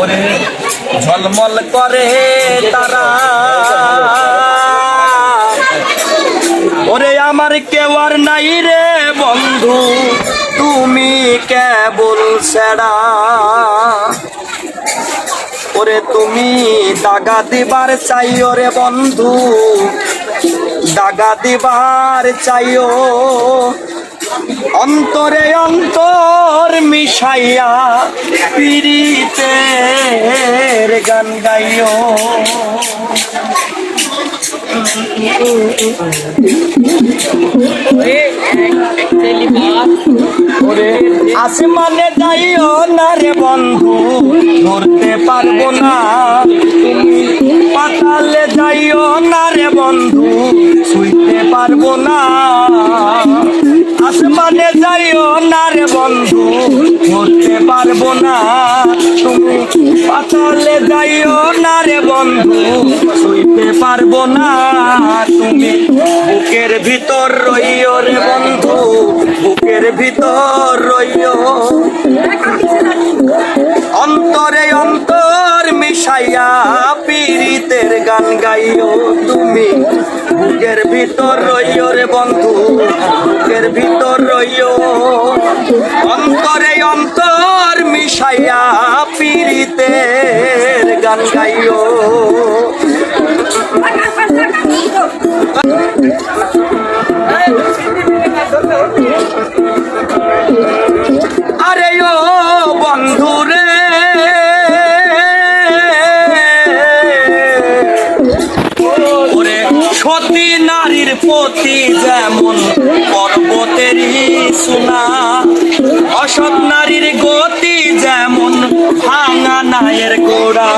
ওরে ঝলমল করে তারা, ওরে আমার কেউ আর নাই রে বন্ধু, তুমি কেবল সেরা। ওরে তুমি দাগা দিবার চাইও রে বন্ধু, দাগা দিবার চাইও, অন্তরে অন্তর মিশাইয়া পীড়িতের গান গাইও। আসমানে যাইও না রে বন্ধু, ধরতে পারবো না। তুমি পাতালে যাইও না রে বন্ধু, ছুঁইতে পারবো না। আসমানে যাইও না রে বন্ধু, ধরতে পারবো না। তুমি পাতালে যাইও না রে বন্ধু, ছুঁইতে পারবো না। তুমি বুকের ভিতর রইও রে বন্ধু, বুকের ভিতর রইও, অন্তরে অন্তর মিশাইয়া পীড়িতের গান গাইও। তুমি বুকের ভিতর রইও রে বন্ধু, বুকের ভিতর রইও, অন্তরে অন্তর মিশাইয়া পীড়িতের গান গাইও। আরে ও বন্ধু রে, ওরে সতী নারীর প্রতি যেমন পর্বতেরই সোনা, অসৎ নারীর গতি যেমন ভাঙা নায়ের গোড়া।